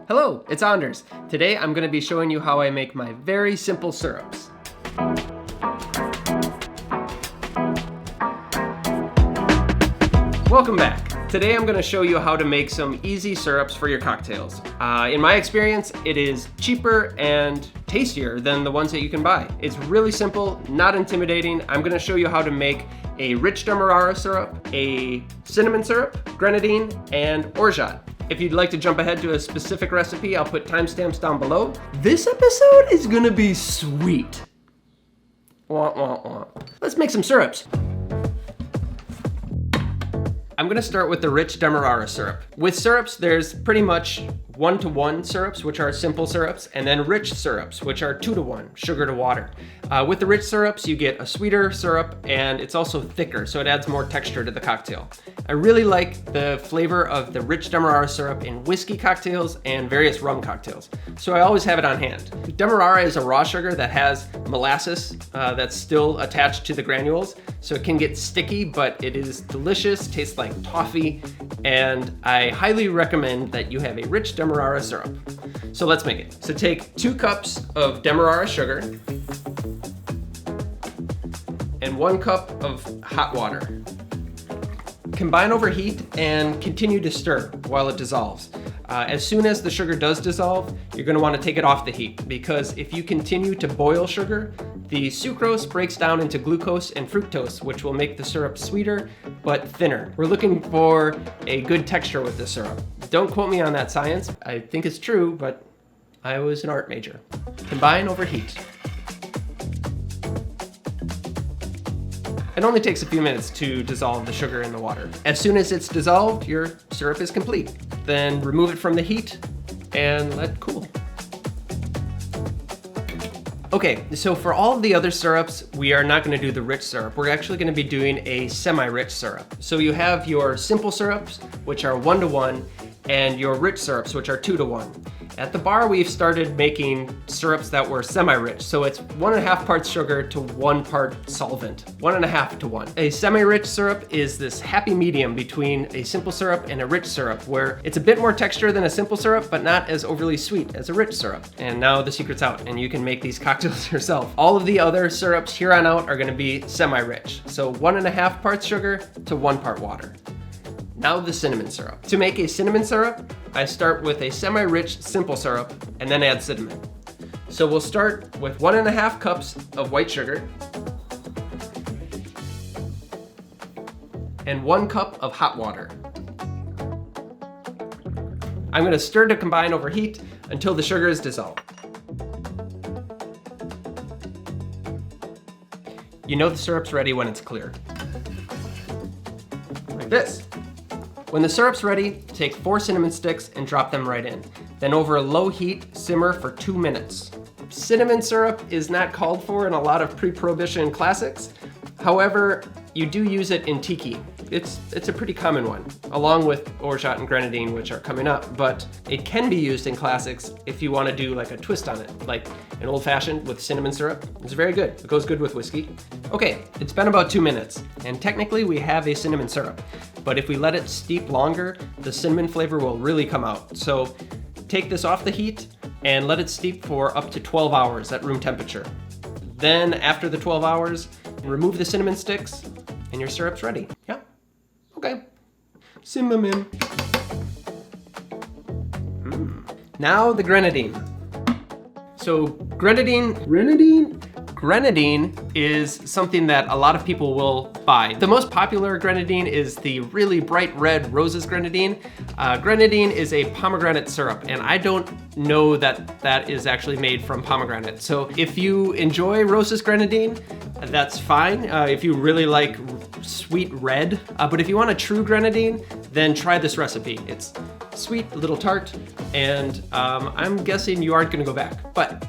Hello, it's Anders. Today I'm going to be showing you how I make my very simple syrups. Welcome back. Today I'm going to show you how to make some easy syrups for your cocktails. In my experience, it is cheaper and tastier than the ones that you can buy. It's really simple, not intimidating. I'm going to show you how to make a rich Demerara syrup, a cinnamon syrup, Grenadine, and Orgeat. If you'd like to jump ahead to a specific recipe, I'll put timestamps down below. This episode is gonna be sweet. Wah, wah, wah. Let's make some syrups. I'm gonna start with the rich Demerara syrup. With syrups, there's pretty much 1-to-1 syrups, which are simple syrups, and then rich syrups, which are 2-to-1, sugar to water. With the rich syrups, you get a sweeter syrup, and it's also thicker, so it adds more texture to the cocktail. I really like the flavor of the rich Demerara syrup in whiskey cocktails and various rum cocktails, so I always have it on hand. Demerara is a raw sugar that has molasses that's still attached to the granules, so it can get sticky, but it is delicious, tastes like toffee, and I highly recommend that you have a rich Demerara syrup. So let's make it. So take 2 cups of Demerara sugar and 1 cup of hot water. Combine over heat and continue to stir while it dissolves. As soon as the sugar does dissolve, you're going to want to take it off the heat, because if you continue to boil sugar, the sucrose breaks down into glucose and fructose, which will make the syrup sweeter but thinner. We're looking for a good texture with this syrup. Don't quote me on that science. I think it's true, but I was an art major. Combine over heat. It only takes a few minutes to dissolve the sugar in the water. As soon as it's dissolved, your syrup is complete. Then remove it from the heat and let cool. Okay, so for all of the other syrups, we are not gonna do the rich syrup. We're actually gonna be doing a semi-rich syrup. So you have your simple syrups, which are 1-to-1, and your rich syrups, which are 2-to-1. At the bar, we've started making syrups that were semi-rich, so it's 1.5 parts sugar to 1 part solvent, 1.5 to 1. A semi-rich syrup is this happy medium between a simple syrup and a rich syrup, where it's a bit more texture than a simple syrup, but not as overly sweet as a rich syrup. And now the secret's out, and you can make these cocktails yourself. All of the other syrups here on out are gonna be semi-rich, so 1.5 parts sugar to 1 part water. Now the cinnamon syrup. To make a cinnamon syrup, I start with a semi-rich simple syrup and then add cinnamon. So we'll start with 1.5 cups of white sugar and 1 cup of hot water. I'm gonna stir to combine over heat until the sugar is dissolved. You know the syrup's ready when it's clear. Like this. When the syrup's ready, take 4 cinnamon sticks and drop them right in. Then over a low heat, simmer for 2 minutes. Cinnamon syrup is not called for in a lot of pre-prohibition classics. However, you do use it in tiki. It's a pretty common one, along with Orgeat and Grenadine, which are coming up, but it can be used in classics if you want to do like a twist on it, like an old fashioned with cinnamon syrup. It's very good. It goes good with whiskey. Okay, it's been about 2 minutes, and technically we have a cinnamon syrup, but if we let it steep longer, the cinnamon flavor will really come out. So take this off the heat and let it steep for up to 12 hours at room temperature. Then after the 12 hours, remove the cinnamon sticks and your syrup's ready. Yeah. Okay. Cinnamon. Now the Grenadine. So Grenadine is something that a lot of people will buy. The most popular Grenadine is the really bright red Roses Grenadine. Grenadine is a pomegranate syrup, and I don't know that that is actually made from pomegranate. So if you enjoy Roses Grenadine, that's fine. If you really like sweet red, but if you want a true Grenadine, then try this recipe. It's sweet, a little tart, and I'm guessing you aren't gonna go back, but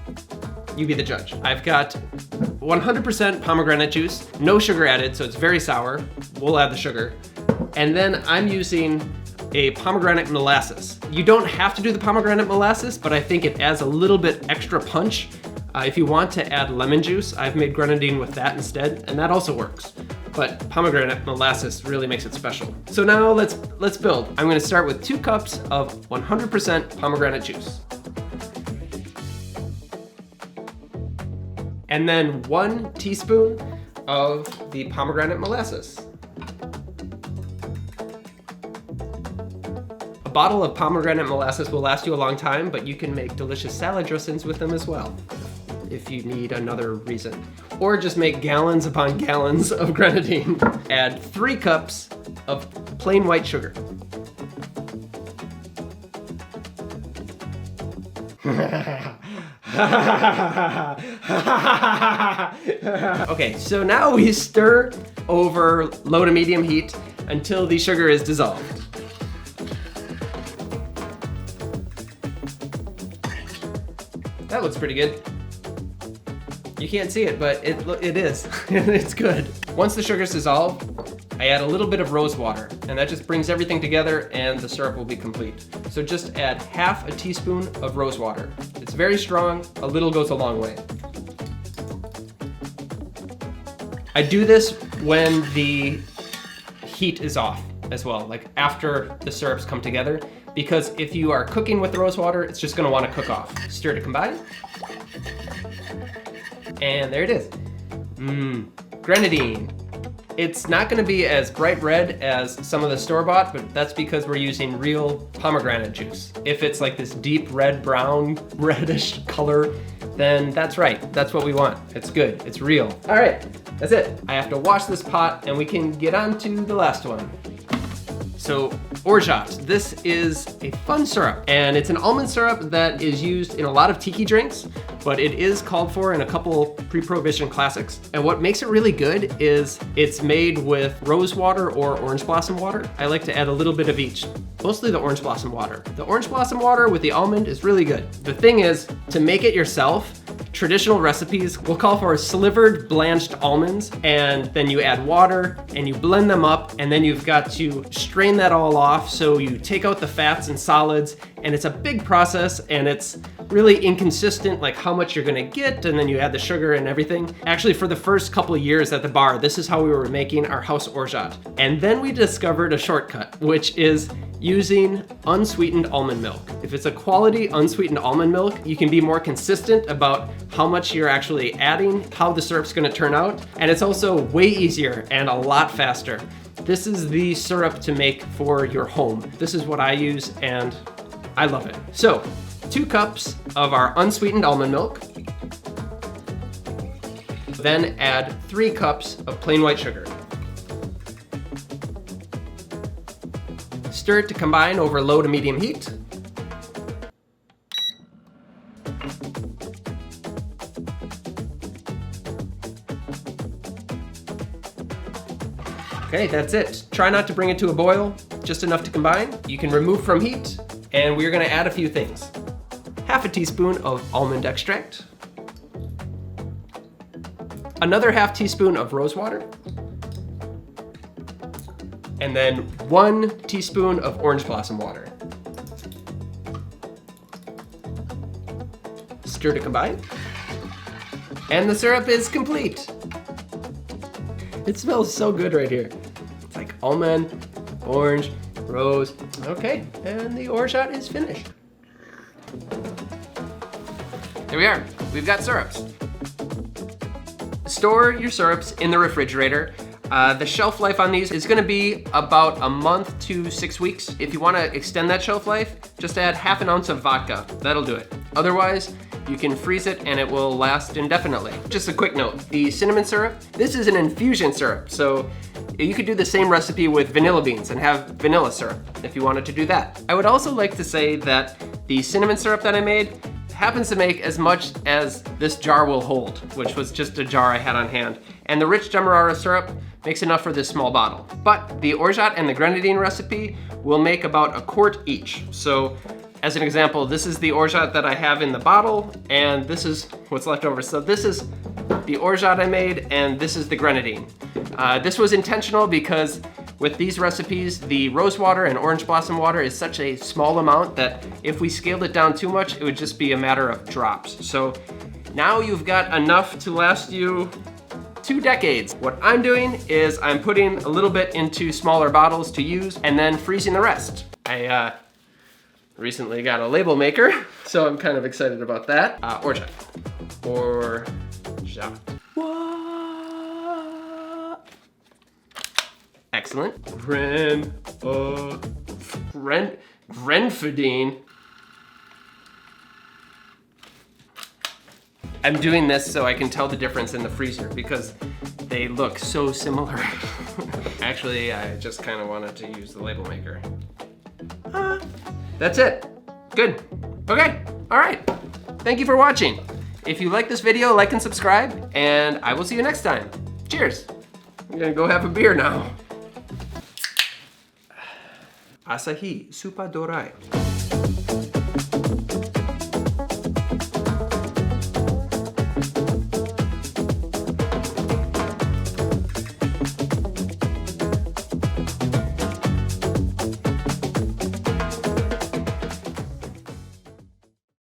you be the judge. I've got 100% pomegranate juice, no sugar added, so it's very sour. We'll add the sugar. And then I'm using a pomegranate molasses. You don't have to do the pomegranate molasses, but I think it adds a little bit extra punch. If you want to add lemon juice, I've made Grenadine with that instead, and that also works. but pomegranate molasses really makes it special. So now let's build. I'm gonna start with 2 cups of 100% pomegranate juice. And then 1 teaspoon of the pomegranate molasses. A bottle of pomegranate molasses will last you a long time, but you can make delicious salad dressings with them as well, if you need another reason. Or just make gallons upon gallons of grenadine. Add 3 cups of plain white sugar. Okay, so now we stir over low to medium heat until the sugar is dissolved. That looks pretty good. You can't see it, but it is. It's good. Once the sugar's dissolved, I add a little bit of rose water, and that just brings everything together and the syrup will be complete. So just add half a teaspoon of rose water. It's very strong, a little goes a long way. I do this when the heat is off as well, like after the syrups come together, because if you are cooking with the rose water, it's just gonna wanna cook off. Stir to combine. And there it is. Grenadine. It's not gonna be as bright red as some of the store-bought, but that's because we're using real pomegranate juice. If it's like this deep red, brown, reddish color, then that's right, that's what we want. It's good, it's real. All right, that's it. I have to wash this pot and we can get on to the last one. So, Orgeat. This is a fun syrup, and it's an almond syrup that is used in a lot of tiki drinks, but it is called for in a couple pre-prohibition classics. And what makes it really good is it's made with rose water or orange blossom water. I like to add a little bit of each, mostly the orange blossom water. The orange blossom water with the almond is really good. The thing is, to make it yourself, traditional recipes will call for slivered blanched almonds, and then you add water and you blend them up, and then you've got to strain that all off so you take out the fats and solids, and it's a big process and it's really inconsistent, like how much you're gonna get, and then you add the sugar and everything. Actually, for the first couple of years at the bar, this is how we were making our house Orgeat. And then we discovered a shortcut, which is using unsweetened almond milk. If it's a quality unsweetened almond milk, you can be more consistent about how much you're actually adding, how the syrup's gonna turn out, and it's also way easier and a lot faster. This is the syrup to make for your home. This is what I use and I love it. So, 2 cups of our unsweetened almond milk. Then add 3 cups of plain white sugar. Stir it to combine over low to medium heat. Okay, that's it. Try not to bring it to a boil, just enough to combine. You can remove from heat, and we're gonna add a few things. Half a teaspoon of almond extract. Another half teaspoon of rose water. And then 1 teaspoon of orange blossom water. Stir to combine. And the syrup is complete. It smells so good right here. It's like almond, orange, rose. Okay, and the Orgeat is finished. There we are, we've got syrups. Store your syrups in the refrigerator. The shelf life on these is gonna be about a month to 6 weeks. If you wanna extend that shelf life, just add half an ounce of vodka. That'll do it. Otherwise, you can freeze it and it will last indefinitely. Just a quick note, the cinnamon syrup, this is an infusion syrup, so you could do the same recipe with vanilla beans and have vanilla syrup if you wanted to do that. I would also like to say that the cinnamon syrup that I made happens to make as much as this jar will hold, which was just a jar I had on hand. And the rich Demerara syrup makes enough for this small bottle. But the Orgeat and the Grenadine recipe will make about a quart each. So as an example, this is the Orgeat that I have in the bottle, and this is what's left over. So this is the Orgeat I made, and this is the Grenadine. This was intentional because with these recipes, the rose water and orange blossom water is such a small amount that if we scaled it down too much, it would just be a matter of drops. So now you've got enough to last you 2 decades. What I'm doing is I'm putting a little bit into smaller bottles to use and then freezing the rest. I recently got a label maker, so I'm kind of excited about that. Orgeat. Orgeat. What? Excellent. Grenadine. I'm doing this so I can tell the difference in the freezer because they look so similar. Actually, I just kind of wanted to use the label maker. That's it. Good. Okay. All right. Thank you for watching. If you like this video, like and subscribe, and I will see you next time. Cheers. I'm gonna go have a beer now. Asahi Supa Dorai.